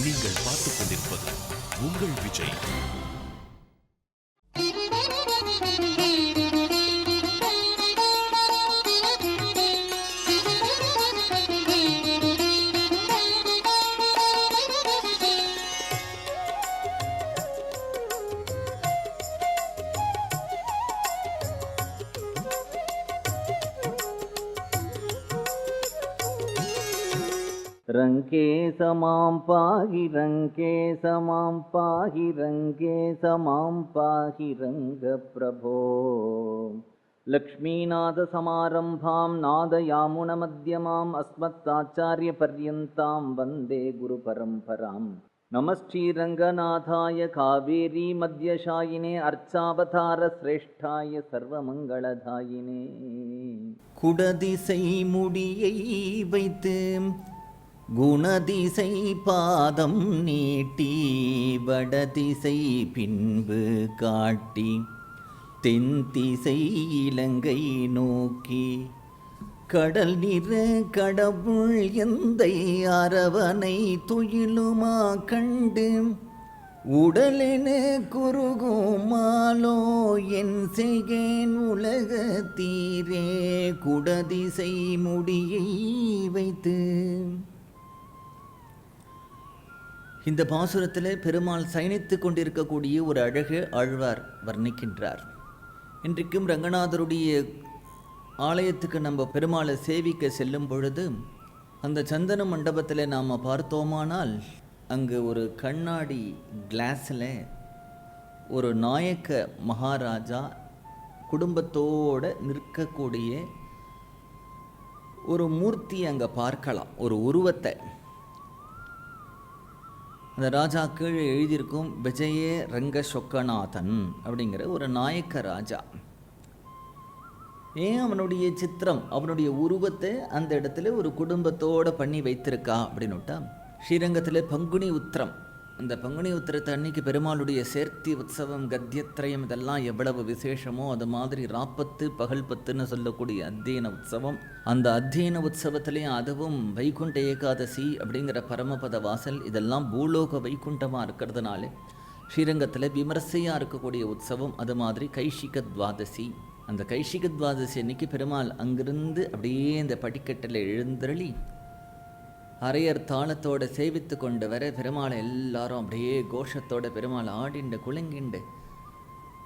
நீங்கள் பார்த்துக் கொண்டிருப்பது உங்கள் விஜய். रङ्केशमां पाहि रङ्केशमां पाहि रङ्केशमां पाहि रङ्गप्रभो. लक्ष्मीनाथसमारम्भां नादयामुनमध्यमाम् अस्मत्ताचार्यपर्यन्तां वन्दे गुरुपरम्परां. नमश्रीरङ्गनाथाय कावेरी मध्यशायिने अर्चावतारश्रेष्ठाय सर्वमङ्गलदायिने. குடதிசை முடியை வைத்து குணதிசை பாதம் நீட்டி வடதிசை பின்பு காட்டி தென்திசை இலங்கை நோக்கி கடல் நிற கடவுள் எந்தை அரவனை துயிலுமா கண்டு உடலென குறுகுமாலோ என் செய்கேன் உலகத்தீரே குடதிசை முடியை வைத்து. இந்த பாசுரத்தில் பெருமாள் சயனித்து கொண்டிருக்கக்கூடிய ஒரு அழகு ஆழ்வார் வர்ணிக்கின்றார். இன்றைக்கும் ரங்கநாதருடைய ஆலயத்துக்கு நம்ம பெருமாளை சேவிக்க செல்லும் பொழுது அந்த சந்தன மண்டபத்தில் நாம் பார்த்தோமானால் அங்கு ஒரு கண்ணாடி கிளாஸில் ஒரு நாயக்க மகாராஜா குடும்பத்தோடு நிற்கக்கூடிய ஒரு மூர்த்தி அங்கே பார்க்கலாம், ஒரு உருவத்தை. அந்த ராஜா கீழே எழுதியிருக்கும் விஜய ரங்க சொக்கநாதன் அப்படிங்கிற ஒரு நாயக்க ராஜா. ஏன் அவனுடைய சித்திரம், அவனுடைய உருவத்தை அந்த இடத்துல ஒரு குடும்பத்தோடு பண்ணி வைத்திருக்கா அப்படின்னுட்டா, ஸ்ரீரங்கத்தில் பங்குனி உத்திரம், அந்த பங்குனி உத்திரத்தை அன்னைக்கு பெருமாளுடைய சேர்த்தி உற்சவம் கத்தியத்திரயம் இதெல்லாம் எவ்வளவு விசேஷமோ அது மாதிரி ராப்பத்து பகல் பத்துன்னு சொல்லக்கூடிய அத்தியன உற்சவம், அந்த அத்தியன உற்சவத்திலையும் அதுவும் வைகுண்ட ஏகாதசி அப்படிங்கிற பரமபத வாசல் இதெல்லாம் பூலோக வைகுண்டமாக இருக்கிறதுனால ஸ்ரீரங்கத்தில் விமர்சையாக இருக்கக்கூடிய உற்சவம். அது மாதிரி கைஷிக துவாதசி, அந்த கைஷிக துவாதசி அன்னைக்கு பெருமாள் அங்கிருந்து அப்படியே இந்த படிக்கட்டில் எழுந்தருளி அரையர் தாளத்தோடு சேவித்து கொண்டு வர பெருமாளை எல்லாரும் அப்படியே கோஷத்தோட பெருமாள் ஆடிண்டு குலுங்கிண்டு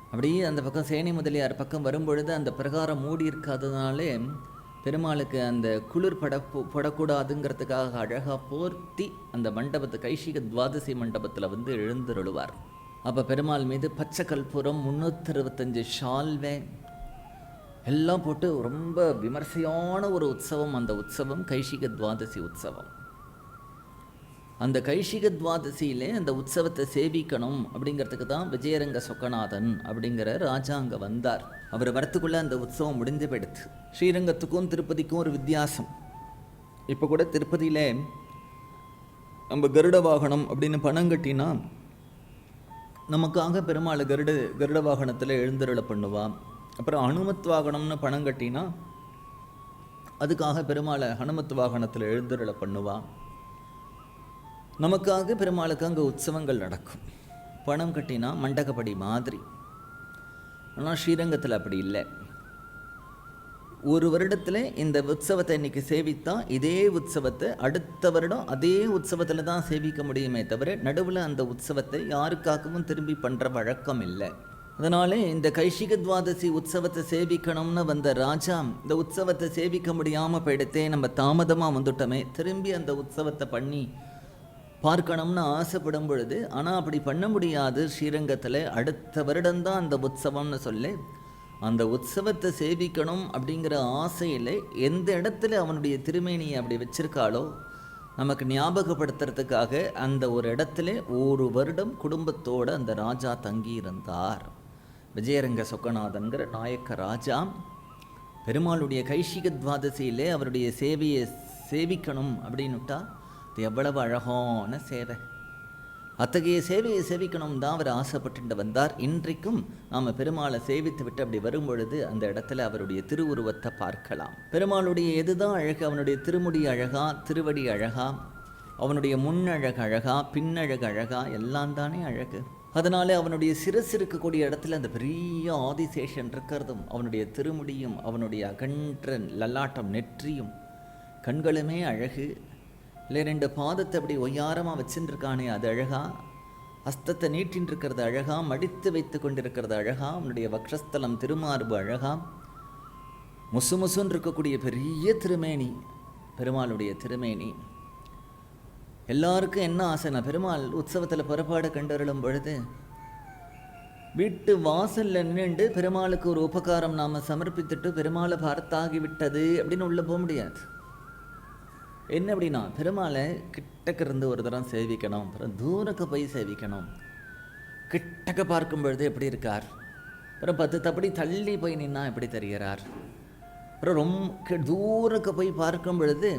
அப்படியே அந்த பக்கம் சேனை முதலியார் பக்கம் வரும்பொழுது அந்த பிரகாரம் மூடி இருக்காததுனாலே பெருமாளுக்கு அந்த குளிர் படக்கூடாதுங்கிறதுக்காக அழகாக போர்த்தி அந்த மண்டபத்தை கைஷிக துவாதசி மண்டபத்தில் வந்து எழுந்தருளுவார். அப்போ பெருமாள் மீது பச்சை கற்பூரம் 365 ஷால்வே எல்லாம் போட்டு ரொம்ப விமர்சையான ஒரு உற்சவம். அந்த உற்சவம் கைஷிக துவாதசி உற்சவம். அந்த கைஷிக துவாதசியிலே அந்த உற்சவத்தை சேவிக்கணும் அப்படிங்கிறதுக்கு தான் விஜயரங்க சொக்கநாதன் அப்படிங்கிற ராஜா அங்கே வந்தார். அவர் வரத்துக்குள்ளே அந்த உற்சவம் முடிந்து போயிடுது. ஸ்ரீரங்கத்துக்கும் திருப்பதிக்கும் ஒரு வித்தியாசம். இப்போ கூட திருப்பதியில் நம்ம கருட வாகனம் அப்படின்னு பணம் கட்டினா நமக்காக பெருமாள் கருட வாகனத்தில் எழுந்தருளை பண்ணுவான். அப்புறம் ஹனுமத் வாகனம்னு பணம் கட்டினா அதுக்காக பெருமாளை ஹனுமத் வாகனத்தில் எழுந்தருளை பண்ணுவான். நமக்காக பெருமாளுக்கு அங்கே உற்சவங்கள் நடக்கும். பணம் கட்டினா மண்டகப்படி மாதிரி. ஆனால் ஸ்ரீரங்கத்தில் அப்படி இல்லை. ஒரு வருடத்தில் இந்த உற்சவத்தை இன்றைக்கி சேவித்தா இதே உற்சவத்தை அடுத்த வருடம் அதே உற்சவத்தில் தான் சேவிக்க முடியுமே தவிர நடுவில் அந்த உற்சவத்தை யாருக்காகவும் திரும்பி பண்ணுற வழக்கம் இல்லை. அதனாலே இந்த கைஷிக துவாதசி உற்சவத்தை சேவிக்கணும்னு வந்த ராஜா இந்த உற்சவத்தை சேவிக்க முடியாமல் போயிடுத்தே, நம்ம தாமதமாக வந்துட்டோமே, திரும்பி அந்த உற்சவத்தை பண்ணி பார்க்கணும்னு ஆசைப்படும் பொழுது ஆனால் அப்படி பண்ண முடியாது. ஸ்ரீரங்கத்தில் அடுத்த வருடம்தான் அந்த உற்சவம்னு சொல்லி அந்த உற்சவத்தை சேவிக்கணும் அப்படிங்கிற ஆசையில் எந்த இடத்துல அவனுடைய திருமேனியை அப்படி வச்சிருக்காளோ நமக்கு ஞாபகப்படுத்துறதுக்காக அந்த ஒரு இடத்துல ஒரு வருடம் குடும்பத்தோடு அந்த ராஜா தங்கியிருந்தார். விஜயரங்க சொக்கநாதன்கிற நாயக்க ராஜா பெருமாளுடைய கைஷிக துவாதசியிலே அவருடைய சேவையை சேவிக்கணும் அப்படின்னுட்டா அது எவ்வளவு அழகான சேவை. அத்தகைய சேவையை சேவிக்கணும் தான் அவர் ஆசைப்பட்டு வந்தார். இன்றைக்கும் நாம் பெருமாளை சேவித்து விட்டு அப்படி வரும்பொழுது அந்த இடத்துல அவருடைய திருவுருவத்தை பார்க்கலாம். பெருமாளுடைய எதுதான் அழகு, அவனுடைய திருமுடி அழகா, திருவடி அழகா, அவனுடைய முன்னழகு அழகா, பின்னழகு அழகா, எல்லாம் தானே அழகு. அதனால அவனுடைய சிரசு இருக்கக்கூடிய இடத்துல அந்த பெரிய ஆதிசேஷன் இருக்கிறதும், அவனுடைய திருமுடியும், அவனுடைய அகன்ற லல்லாட்டம் நெற்றியும் கண்களுமே அழகு. இல்லை 2 பாதத்தை அப்படி ஒய்யாரமாக வச்சுருக்கானே அது அழகா, அஸ்தத்தை நீட்டின் இருக்கிறது அழகா, மடித்து வைத்து கொண்டிருக்கிறது அழகா, அவனுடைய வக்ஷஸ்தலம் திருமார்பு அழகா, முசு முசுன்னு இருக்கக்கூடிய பெரிய திருமேனி பெருமாளுடைய திருமேனி. எல்லாருக்கும் என்ன ஆசைனா, பெருமாள் உற்சவத்தில் புறப்பாடு கண்டருளும் பொழுது வீட்டு வாசலில் நின்று பெருமாளுக்கு ஒரு உபகாரம் நாம் சமர்ப்பித்துட்டு பெருமாளை பார்த்தாகிவிட்டது அப்படின்னு உள்ளே போக முடியாது. என்ன அப்படின்னா, பெருமாளை கிட்டக்க இருந்து ஒரு தரம் சேவிக்கணும், அப்புறம் தூரக்க போய் சேவிக்கணும். கிட்டக்க பார்க்கும் பொழுது எப்படி இருக்கார், அப்புறம் 10 தப்படி தள்ளி போய் நின்னா எப்படி தெரிகிறார், அப்புறம் ரொம்ப தூரக்க போய் பார்க்கும் பொழுது,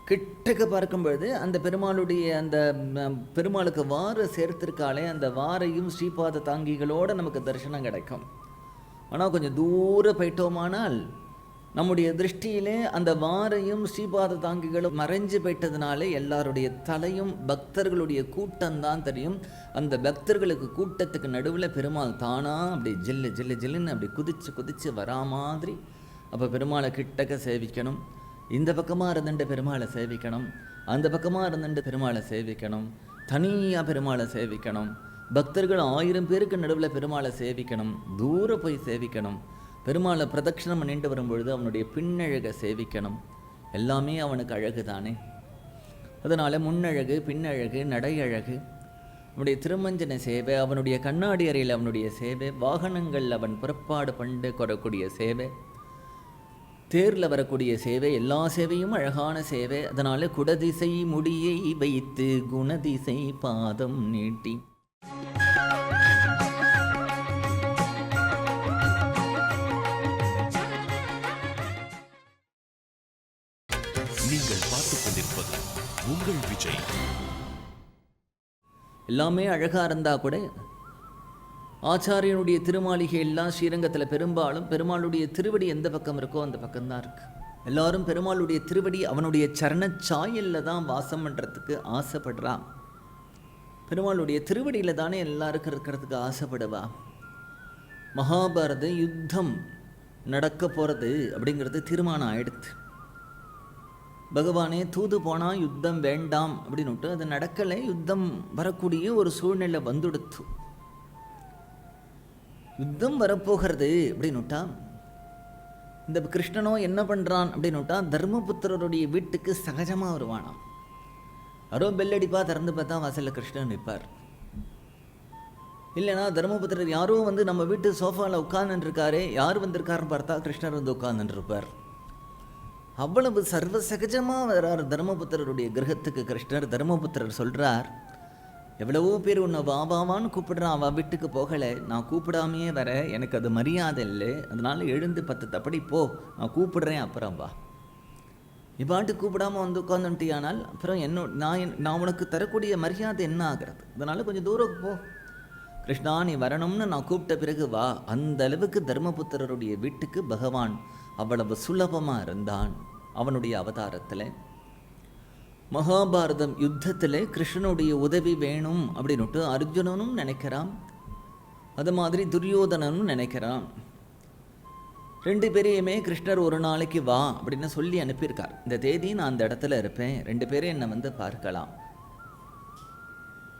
கிட்டக்க பார்க்கும் பொழுது அந்த பெருமாளுடைய அந்த பெருமாளுக்கு வாரை சேர்த்திருக்காளே அந்த வாரையும் ஸ்ரீபாத தாங்கிகளோடு நமக்கு தரிசனம் கிடைக்கும். ஆனால் கொஞ்சம் தூரம் போயிட்டோமானால் நம்முடைய திருஷ்டியிலே அந்த வாரையும் ஸ்ரீபாத தாங்கிகளும் மறைஞ்சு போயிட்டதுனாலே எல்லாருடைய தலையும் பக்தர்களுடைய கூட்டம்தான் தெரியும். அந்த பக்தர்களுக்கு கூட்டத்துக்கு நடுவில் பெருமாள் தானா அப்படி ஜில்லு ஜில்லு ஜில்லுன்னு அப்படி குதிச்சு குதிச்சு வரா மாதிரி. அப்போ பெருமாளை கிட்டக்க சேவிக்கணும், இந்த பக்கமாக இருந்துட்டு பெருமாளை சேவிக்கணும், அந்த பக்கமாக இருந்துட்டு பெருமாளை சேவிக்கணும், தனியாக பெருமாளை சேவிக்கணும், பக்தர்கள் 1000 பேருக்கு நடுவில் பெருமாளை சேவிக்கணும், தூரம் போய் சேவிக்கணும், பெருமாளை பிரதட்சணம் பண்ணிட்டு வரும்பொழுது அவனுடைய பின்னழகை சேவிக்கணும். எல்லாமே அவனுக்கு அழகு தானே. அதனால் முன்னழகு, பின்னழகு, நடையழகு, அவனுடைய திருமஞ்சன சேவை, அவனுடைய கண்ணாடி அறையில் அவனுடைய சேவை, வாகனங்கள் அவன் புறப்பாடு பண்ணி கொறக்கூடிய சேவை, தேரில் வரக்கூடிய சேவை, எல்லா சேவையும் அழகான சேவை. அதனால் குடதிசை முடியை வைத்து குணதிசை பாதம் நீட்டி நீங்கள் பார்த்துக் கொண்டிருப்பது உங்கள் விஜய். எல்லாமே அழகாக இருந்தால் கூட ஆச்சாரியனுடைய திருமாளிகை எல்லாம் ஸ்ரீரங்கத்தில் பெரும்பாலும் பெருமாளுடைய திருவடி எந்த பக்கம் இருக்கோ அந்த பக்கம்தான் இருக்கு. எல்லாரும் பெருமாளுடைய திருவடி அவனுடைய சரணச்சாயலில் தான் வாசம் பண்ணுறதுக்கு ஆசைப்படுறான். பெருமாளுடைய திருவடியில் தானே எல்லாருக்கும் இருக்கிறதுக்கு ஆசைப்படுவா. மகாபாரத யுத்தம் நடக்க போகிறது அப்படிங்கிறது தீர்மானம் ஆயிடுத்து. பகவானே தூது போனால் யுத்தம் வேண்டாம் அப்படின்னுட்டு அது நடக்கலை. யுத்தம் வரக்கூடிய ஒரு சூழ்நிலை வந்துடுத்து. யுத்தம் வரப்போகிறது அப்படின்னுட்டா இந்த கிருஷ்ணனோ என்ன பண்ணுறான் அப்படின்னுட்டா தர்மபுத்திரருடைய வீட்டுக்கு சகஜமாக வருவானாம். யாரோ பெல்லடிப்பா திறந்து பார்த்தா வாசலில் கிருஷ்ணன் நிற்பார். இல்லைனா தர்மபுத்திரர் யாரோ வந்து நம்ம வீட்டு சோஃபாவில் உட்கார்ந்துருக்காரே, யார் வந்திருக்காருன்னு பார்த்தா கிருஷ்ணர் வந்து உட்கார்ந்துருப்பார். அவ்வளவு சர்வசகஜமாக வர்றார் தர்மபுத்திரருடைய கிரகத்துக்கு கிருஷ்ணர். தர்மபுத்திரர் சொல்கிறார், எவ்வளவோ பேர் உன்னை வாவான்னு கூப்பிடுறான், அவள் வீட்டுக்கு போகலை, நான் கூப்பிடாமையே வர, எனக்கு அது மரியாதை இல்லை, அதனால் எழுந்து 10 தப்படி போ, நான் கூப்பிடுறேன், அப்புறம் வா. இவ்வாட்டு கூப்பிடாமல் வந்து உட்காந்துட்டியானால் அப்புறம் நான் உனக்கு தரக்கூடிய மரியாதை என்ன ஆகிறது, அதனால் கொஞ்சம் தூரம் போ, கிருஷ்ணா நீ வரணும்னு நான் கூப்பிட்ட பிறகு வா. அந்த அளவுக்கு தர்மபுத்திரருடைய வீட்டுக்கு பகவான் அவ்வளவு சுலபமாக இருந்தான் அவனுடைய அவதாரத்தில். மகாபாரதம் யுத்தத்தில் கிருஷ்ணனுடைய உதவி வேணும் அப்படின்னுட்டு அர்ஜுனனும் நினைக்கிறான், அது மாதிரி துரியோதனனும் நினைக்கிறான். 2 பேரையுமே கிருஷ்ணர் ஒரு நாளைக்கு வா அப்படின்னு சொல்லி அனுப்பியிருக்கார். இந்த தேதி நான் அந்த இடத்துல இருப்பேன், 2 பேரும் என்னை வந்து பார்க்கலாம்.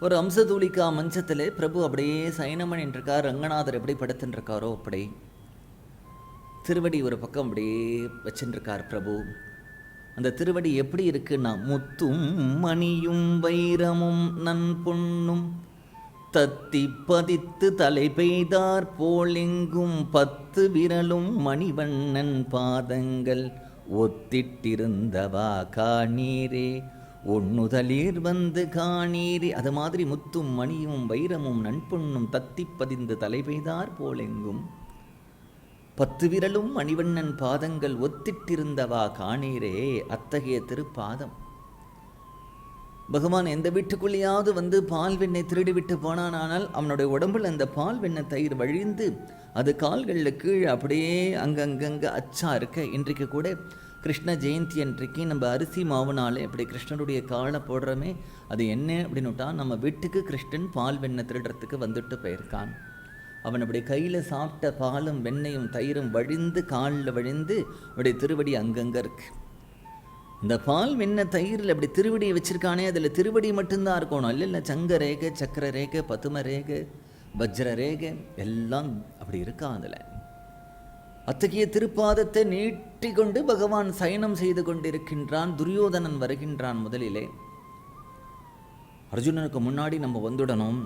ஒரு அம்சதூளிக்கா மஞ்சத்தில் பிரபு அப்படியே சயனம் பண்ணிட்டுருக்கார். ரங்கநாதர் எப்படி படுத்துட்டுருக்காரோ அப்படி திருவடி ஒரு பக்கம் அப்படியே வச்சுட்டுருக்கார் பிரபு. அந்த திருவடி எப்படி இருக்குன்னா, முத்தும் மணியும் வைரமும் நன் பொன்னும் தத்தி பதித்து தலை பெய்தார் போலெங்கும் 10 விரலும் மணிவண்ணன் பாதங்கள் ஒத்திட்டிருந்தவா காணீரே ஒண்ணுதலீர் வந்து காணீரே. அது மாதிரி முத்தும் மணியும் வைரமும் நன்பொன்னும் தத்தி பதிந்து தலை பெய்தார் போலெங்கும் 10 விரலும் மணிவண்ணன் பாதங்கள் ஒத்திட்டிருந்தவா காணீரே. அத்தகைய திருப்பாதம். பகவான் எந்த வீட்டுக்குள்ளேயாவது வந்து பால் வெண்ணை திருடிவிட்டு போனானால் அவனுடைய உடம்புல அந்த பால் வெண்ணெய் தயிர் வழிந்து அது கால்களில் கீழே அப்படியே அங்கங்கங்கே அச்சா இருக்க. இன்றைக்கு கூட கிருஷ்ண ஜெயந்தி அன்றைக்கு நம்ம அரிசி மாவுனாலே இப்படி கிருஷ்ணனுடைய காலை போடுறோமே, அது என்ன அப்படின்னுட்டா, நம்ம வீட்டுக்கு கிருஷ்ணன் பால் வெண்ணெய் திருடுறதுக்கு வந்துட்டு போயிருக்கான். அவன் அப்படி கையில் சாப்பிட்ட பாலும் வெண்ணையும் தயிரும் வழிந்து காலில் வழிந்து அப்படி திருவடி அங்கங்கே இருக்கு. இந்த பால் வெண்ணெய் தயிரில் அப்படி திருவடியை வச்சுருக்கானே, அதில் திருவடி மட்டும்தான் இருக்கணும். இல்லை சங்க ரேகை, சக்கர ரேகை, பதும ரேகை, வஜ்ர ரேகை எல்லாம் அப்படி இருக்கா. அதில் அத்தகைய திருப்பாதத்தை நீட்டி கொண்டு பகவான் சயனம் செய்து கொண்டிருக்கின்றான். துரியோதனன் வருகின்றான். முதலிலே அர்ஜுனனுக்கு முன்னாடி நம்ம வந்துடணும்.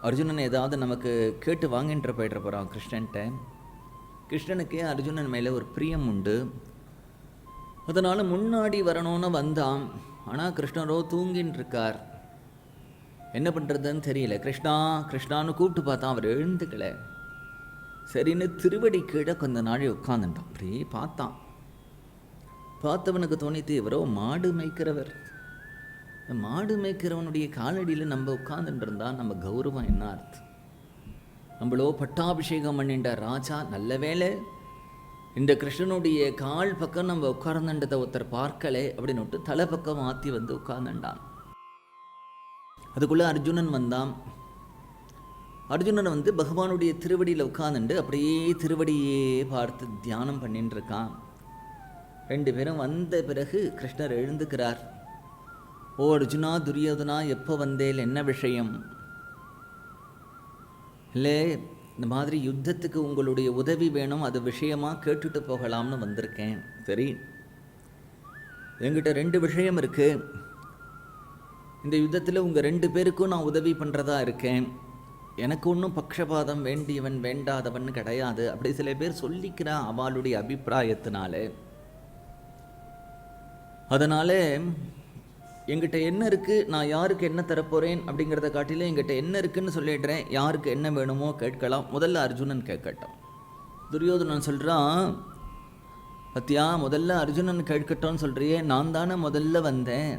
அர்ஜுனன் ஏதாவது நமக்கு கேட்டு வாங்கின்ற போயிட்டு போகிறான் கிருஷ்ணன்ட்ட. கிருஷ்ணனுக்கே அர்ஜுனன் மேலே ஒரு பிரியம் உண்டு. அதனால் முன்னாடி வரணும்னு வந்தான். ஆனால் கிருஷ்ணரோ தூங்கின்னு இருக்கார். என்ன பண்ணுறதுன்னு தெரியல. கிருஷ்ணா கிருஷ்ணான்னு கூப்பிட்டு பார்த்தான், அவர் எழுந்துக்கலை. சரின்னு திருவடி கீழே கொஞ்ச நாள் உட்காந்துட்டான். அப்படியே பார்த்தான். பார்த்தவனுக்கு தோணித்து, இவரோ மாடு மேய்க்கிறவர். மாடு மேய்க்கிறவனுடைய காலடியில் நம்ம உட்கார்ந்துட்டு இருந்தா நம்ம கௌரவம் என்ன அர்த்தம்? நம்மளோ பட்டாபிஷேகம் பண்ணிட்ட ராஜா. நல்ல வேலை இந்த கிருஷ்ணனுடைய கால் பக்கம் நம்ம உட்கார்ந்துட்டதை ஒருத்தர் பார்க்கலை அப்படின்னு தலை பக்கம் மாற்றி வந்து உட்கார்ந்துட்டான். அதுக்குள்ளே அர்ஜுனன் வந்தான். அர்ஜுனன் வந்து பகவானுடைய திருவடியில் உட்கார்ந்துட்டு அப்படியே திருவடியே பார்த்து தியானம் பண்ணிட்டு இருக்கான். ரெண்டு பேரும் வந்த பிறகு கிருஷ்ணர் எழுந்துக்கிறார். ஓ அர்ஜுனா, துரியோதனா, எப்போ வந்தேல், என்ன விஷயம்? இல்லை, இந்த மாதிரி யுத்தத்துக்கு உங்களுடைய உதவி வேணும், அது விஷயமாக கேட்டுட்டு போகலாம்னு வந்திருக்கேன். சரி, என்கிட்ட 2 விஷயம் இருக்குது. இந்த யுத்தத்தில் உங்கள் 2 பேருக்கும் நான் உதவி பண்ணுறதா இருக்கேன். எனக்கு ஒன்றும் பக்ஷபாதம் வேண்டியவன் வேண்டாதவன் கிடையாது. அப்படி சில பேர் சொல்லிக்கிறான் அவளுடைய அபிப்பிராயத்தினால. அதனால் எங்கிட்ட என்ன இருக்குது, நான் யாருக்கு என்ன தரப்போகிறேன் அப்படிங்கிறத காட்டிலும் எங்கிட்ட என்ன இருக்குதுன்னு சொல்லிடுறேன். யாருக்கு என்ன வேணுமோ கேட்கலாம். முதல்ல அர்ஜுனன் கேட்கட்டும். துரியோதனன் சொல்கிறான், பத்தியா, முதல்ல அர்ஜுனன் கேட்கட்டும்னு சொல்கிறியே, நான் தானே முதல்ல வந்தேன்,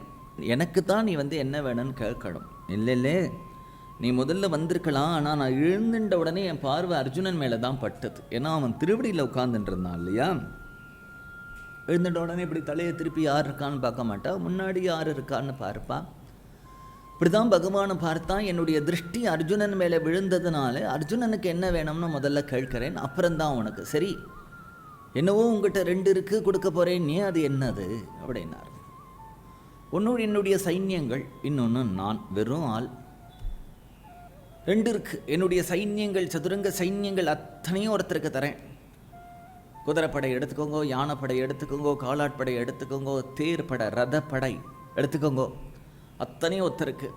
எனக்கு தான் நீ வந்து என்ன வேணும்னு கேட்கணும். இல்லை, நீ முதல்ல வந்திருக்கலாம். ஆனால் நான் எழுந்துட்ட உடனே என் பார்வை அர்ஜுனன் மேலே தான் பட்டது. ஏன்னா அவன் திருவடியில் உட்கார்ந்துட்டு இருந்தான் இல்லையா. எழுந்துட்ட உடனே இப்படி தலையை திருப்பி யார் இருக்கான்னு பார்க்க மாட்டா, முன்னாடி யார் இருக்கான்னு பார்ப்பா. இப்படி தான் பகவானை பார்த்தான். என்னுடைய திருஷ்டி அர்ஜுனன் மேலே விழுந்ததுனால அர்ஜுனனுக்கு என்ன வேணும்னு முதல்ல கேட்கிறேன், அப்புறம்தான் உனக்கு. சரி, என்னவோ உங்ககிட்ட 2 இருக்குது, கொடுக்க போகிறேன், நீ அது என்னது அப்படின்னார். ஒன்று என்னுடைய சைன்யங்கள், இன்னொன்று நான் வெறும் ஆள். 2 இருக்குது. என்னுடைய சைன்யங்கள், சதுரங்க சைன்யங்கள் அத்தனையும் ஒருத்தருக்கு தரேன். குதிரைப்படை எடுத்துக்கோங்க, யானைப்படை எடுத்துக்கோங்க, காலாட்படை எடுத்துக்கோங்க, தேர்ப்படை, ரதப்படை எடுத்துக்கோங்க, அத்தனையும் ஒருத்தருக்கு.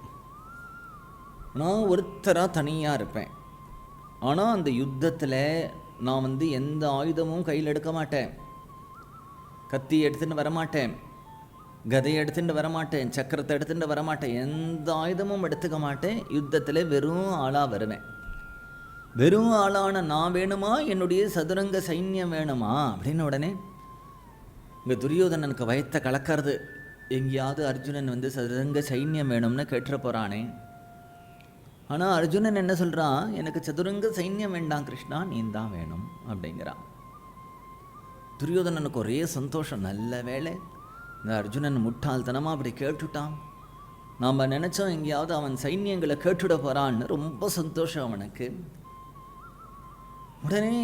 நான் ஒருத்தராக தனியாக இருப்பேன். ஆனால் அந்த யுத்தத்தில் நான் வந்து எந்த ஆயுதமும் கையில் எடுக்க மாட்டேன். கத்தி எடுத்துகிட்டு வரமாட்டேன், கதையை எடுத்துகிட்டு வரமாட்டேன், சக்கரத்தை எடுத்துகிட்டு வரமாட்டேன், எந்த ஆயுதமும் எடுத்துக்க மாட்டேன். யுத்தத்தில் வெறும் ஆளாக வருவேன். வெறும் ஆளான நான் வேணுமா, என்னுடைய சதுரங்க சைன்யம் வேணுமா அப்படின்னு உடனே இங்கே துரியோதனனுக்கு வயத்தை கலக்கிறது. எங்கேயாவது அர்ஜுனன் வந்து சதுரங்க சைன்யம் வேணும்னு கேட்டுற போகிறானே. ஆனால் அர்ஜுனன் என்ன சொல்கிறான், எனக்கு சதுரங்க சைன்யம் வேண்டாம் கிருஷ்ணா, நீ தான் வேணும் அப்படிங்கிறான். துரியோதனனுக்கு ஒரே சந்தோஷம். நல்ல வேலை இந்த அர்ஜுனன் முட்டாள்தனமாக அப்படி கேட்டுட்டான். நாம் நினச்சோம் எங்கேயாவது அவன் சைன்யங்களை கேட்டுட போகிறான்னு. ரொம்ப சந்தோஷம் அவனுக்கு. உடனே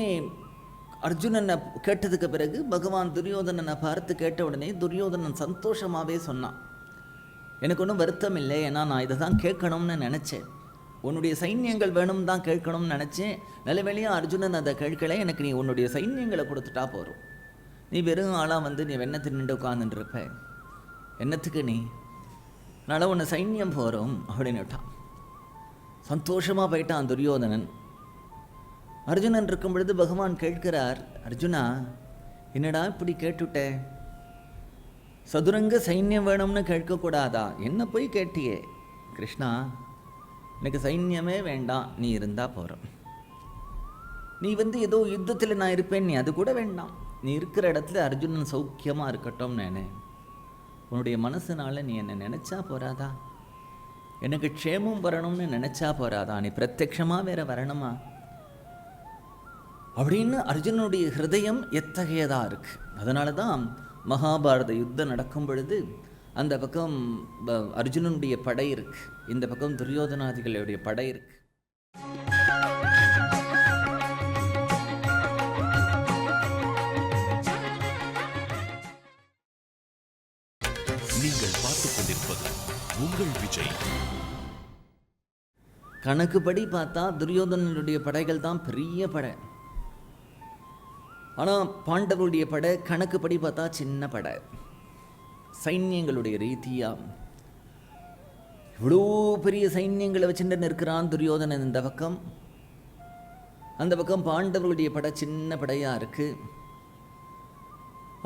அர்ஜுனனை கேட்டதுக்கு பிறகு பகவான் துரியோதனனை பார்த்து கேட்ட உடனே துரியோதனன் சந்தோஷமாகவே சொன்னான், எனக்கு ஒன்றும் வருத்தம் இல்லை, ஏன்னா நான் இதை தான் கேட்கணும்னு நினச்சேன். உன்னுடைய சைன்யங்கள் வேணும் தான் கேட்கணும்னு நினச்சேன். நல்ல வேளையாக அர்ஜுனன் அதை கேட்கலை. எனக்கு நீ உன்னுடைய சைன்யங்களை கொடுத்துட்டா போகிறோம். நீ வெறும் ஆளாக வந்து நீ வெண்ணை தின்னுட்டு உட்காந்துட்டு இருப்ப, என்னத்துக்கு நீ? அதனால் உன்னை சைன்யம் போகிறோம் அப்படின்னு விட்டான். சந்தோஷமாக போயிட்டான் துரியோதனன். அர்ஜுனன் இருக்கும் பொழுது பகவான் கேட்கிறார், அர்ஜுனா என்னடா இப்படி கேட்டுட்ட? சதுரங்க சைன்யம் வேணும்னு கேட்கக்கூடாதா? என்ன போய் கேட்டியே? கிருஷ்ணா, எனக்கு சைன்யமே வேண்டாம், நீ இருந்தால் போகிறோம். நீ வந்து ஏதோ யுத்தத்தில் நான் இருப்பேன், நீ அது கூட வேண்டாம். நீ இருக்கிற இடத்துல அர்ஜுனன் சௌக்கியமாக இருக்கட்டும். நானே உன்னுடைய மனசுனால நீ என்னை நினச்சா போகிறாதா? எனக்கு க்ஷேமம் வரணும்னு நினச்சா போகிறாதா? நீ பிரத்யக்ஷமாக வேற வரணுமா அப்படின்னு அர்ஜுனனுடைய ஹிருதயம் எத்தகையதாக இருக்குது. அதனால தான் மகாபாரத யுத்தம் நடக்கும் பொழுது அந்த பக்கம் அர்ஜுனனுடைய படை இருக்கு, இந்த பக்கம் துரியோதனாதிகளுடைய படை இருக்கு. நீங்கள் பார்த்துக் கொண்டிருப்பது உங்கள் விஜய். கணக்குப்படி பார்த்தா துரியோதனனுடைய படைகள் தான் பெரிய படை. ஆனால் பாண்டவருடைய படை கணக்குப்படி பார்த்தா சின்ன படை. சைன்யங்களுடைய ரீதியாக இவ்வளோ பெரிய சைன்யங்களை வச்சுட்டு இருக்கிறான் துரியோதனன் இந்த பக்கம். அந்த பக்கம் பாண்டவர்களுடைய படை சின்ன படையாக இருக்குது.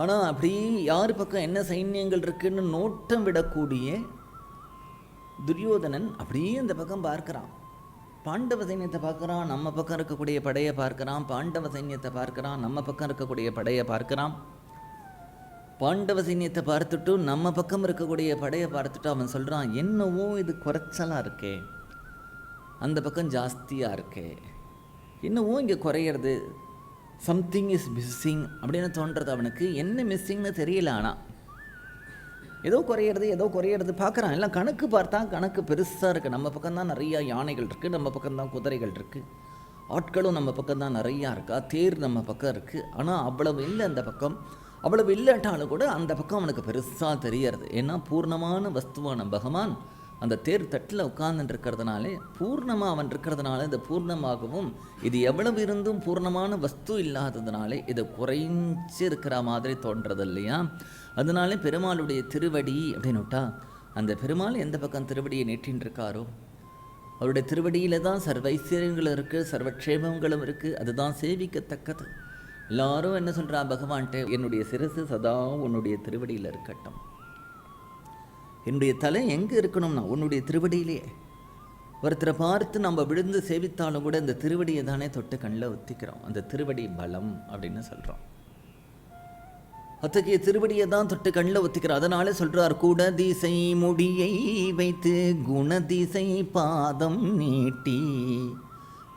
ஆனால் அப்படி யார் பக்கம் என்ன சைன்யங்கள் இருக்குன்னு நோட்டம் விடக்கூடிய துரியோதனன் அப்படியே அந்த பக்கம் பார்க்குறான். பாண்டவ சைன்யத்தை பார்க்குறான், நம்ம பக்கம் இருக்கக்கூடிய படையை பார்க்குறான். பாண்டவ சைன்யத்தை பார்க்குறான், நம்ம பக்கம் இருக்கக்கூடிய படையை பார்க்குறான். பாண்டவ சைன்யத்தை பார்த்துட்டு நம்ம பக்கம் இருக்கக்கூடிய படையை பார்த்துட்டு அவன் சொல்கிறான், என்னவோ இது குறைச்சலாக இருக்கே, அந்த பக்கம் ஜாஸ்தியாக இருக்கே, என்னவோ இங்கே குறையிறது, சம்திங் இஸ் மிஸ்ஸிங் அப்படின்னு தோன்றது அவனுக்கு. என்ன மிஸ்ஸிங்னு தெரியல, ஆனால் ஏதோ குறையிறது பார்க்குறான். எல்லாம் கணக்கு பார்த்தா கணக்கு பெருசாக இருக்குது. நம்ம பக்கம்தான் நிறையா யானைகள் இருக்குது, நம்ம பக்கம்தான் குதிரைகள் இருக்குது, ஆட்களும் நம்ம பக்கம்தான் நிறையா இருக்கா, தேர் நம்ம பக்கம் இருக்குது. ஆனால் அவ்வளவு இல்லை அந்த பக்கம். அவ்வளவு இல்லாட்டாலும் கூட அந்த பக்கம் அவனுக்கு பெருசாக தெரியறது. ஏன்னா பூர்ணமான வஸ்துவான பகவான் அந்த தேர் தட்டில் உட்கார்ந்துட்டு இருக்கிறதுனாலே, பூர்ணமாக அவன் இருக்கிறதுனால இந்த பூர்ணமாகவும் இது எவ்வளவு இருந்தும் பூர்ணமான வஸ்து இல்லாததுனாலே இது குறைஞ்சி இருக்கிற மாதிரி தோன்றது இல்லையா. அதனாலே பெருமாளுடைய திருவடி அப்படின்னு விட்டா, அந்த பெருமாள் எந்த பக்கம் திருவடியை நீட்டின்னு இருக்காரோ அவருடைய திருவடியில் தான் சர்வைஸ்வரியங்களும் இருக்குது, சர்வக்ஷேமங்களும் இருக்குது. அதுதான் சேவிக்கத்தக்கது. எல்லாரும் என்ன சொல்கிறா பகவான்கிட்ட, என்னுடைய சிரசு சதா உன்னுடைய திருவடியில் இருக்கட்டும், என்னுடைய தலை எங்கே இருக்கணும்னா உன்னுடைய திருவடியிலேயே. ஒருத்தரை பார்த்து நம்ம விழுந்து சேவித்தாலும் கூட இந்த திருவடியை தானே தொட்டு கண்ணில் ஒத்திக்கிறோம். அந்த திருவடி பலம் அப்படின்னு சொல்கிறோம். அத்தகைய திருவடியை தான் தொட்டு கண்ணில் ஒத்திக்கிறோம். அதனால சொல்கிறார், கூட திசை முடியை வைத்து குணதிசை பாதம் நீட்டி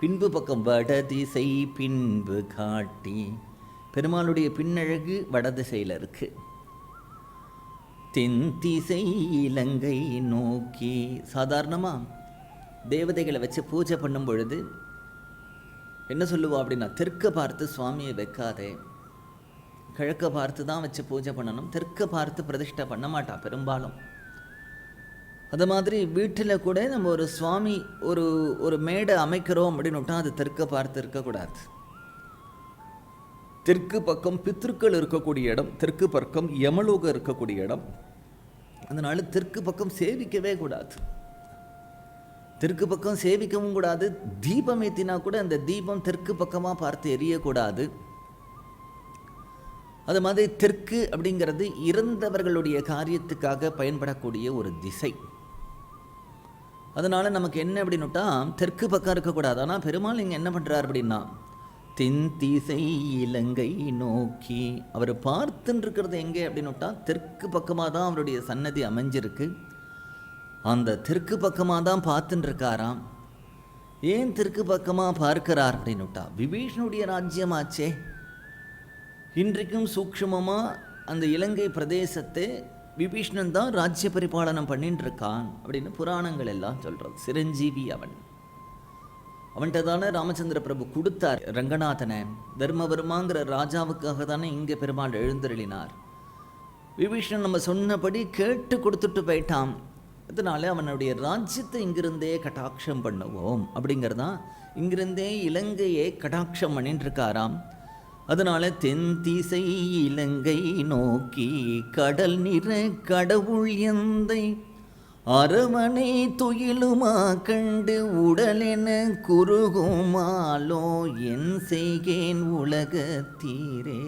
பின்பு பக்கம் வட திசை பின்பு காட்டி. பெருமாளுடைய பின்னழகு வடதிசையில் இருக்கு. தென் திசை இலங்கை நோக்கி. சாதாரணமாக தேவதைகளை வச்சு பூஜை பண்ணும் பொழுது என்ன சொல்லுவா அப்படின்னா, தெற்க பார்த்து சுவாமியை வைக்காதே, கிழக்க பார்த்து தான் வச்சு பூஜை பண்ணணும், தெற்க பார்த்து பிரதிஷ்டை பண்ண மாட்டா பெரும்பாலும். அது மாதிரி வீட்டில் கூட நம்ம ஒரு சுவாமி ஒரு மேடை அமைக்கிறோம் அப்படின்னு விட்டால் அது தெற்க பார்த்து இருக்கக்கூடாது. தெற்கு பக்கம் பித்ருக்கள் இருக்கக்கூடிய இடம், தெற்கு பக்கம் யமலோகம் இருக்கக்கூடிய இடம். அதனால தெற்கு பக்கம் சேவிக்கவே கூடாது, தெற்கு பக்கம் சேவிக்கவும் கூடாது. தீபம் ஏற்றினா கூட அந்த தீபம் தெற்கு பக்கமாக பார்த்து எரியக்கூடாது. அது மாதிரி தெற்கு அப்படிங்கிறது இறந்தவர்களுடைய காரியத்துக்காக பயன்படக்கூடிய ஒரு திசை. அதனால நமக்கு என்ன அப்படின்னுட்டா தெற்கு பக்கம் இருக்கக்கூடாது. ஆனால் பெருமாள் இங்கே என்ன பண்ணுறார் அப்படின்னா, தென் திசை இலங்கை நோக்கி. அவர் பார்த்துன்னு இருக்கிறது எங்கே அப்படின்னுட்டா தெற்கு பக்கமாக தான் அவருடைய சன்னதி அமைஞ்சிருக்கு. அந்த தெற்கு பக்கமாக தான் பார்த்துன்னு இருக்காராம். ஏன் தெற்கு பக்கமாக பார்க்கிறார் அப்படின்னுட்டா, விபீஷனுடைய ராஜ்யமாச்சே. இன்றைக்கும் சூக்ஷ்மமாக அந்த இலங்கை பிரதேசத்தை விபீஷ்ணன் தான் ராஜ்ய பரிபாலனம் பண்ணிட்டு இருக்கான் அப்படின்னு புராணங்கள் எல்லாம் சொல்கிறது. சிரஞ்சீவி அவன்கிட்ட தானே ராமச்சந்திர பிரபு கொடுத்தார் ரங்கநாதனை. தர்மவர்மாங்கிற ராஜாவுக்காக தானே இங்கே பெருமாள் எழுந்தருளினார். விபீஷணன் நம்ம சொன்னபடி கேட்டு கொடுத்துட்டு போயிட்டான். அதனால அவனுடைய ராஜ்யத்தை இங்கிருந்தே கட்டாட்சம் பண்ணுவோம் அப்படிங்கிறதான், இங்கிருந்தே இலங்கையை கட்டாட்சம் பண்ணிட்டு இருக்காராம். அதனால தென் திசை இலங்கை நோக்கி கடல் நிற கடவுள் எந்தை அரவணை துயிலுமா கண்டு உடலென குறுகுமாலோ என் செய்கேன் உலகத்தீரே.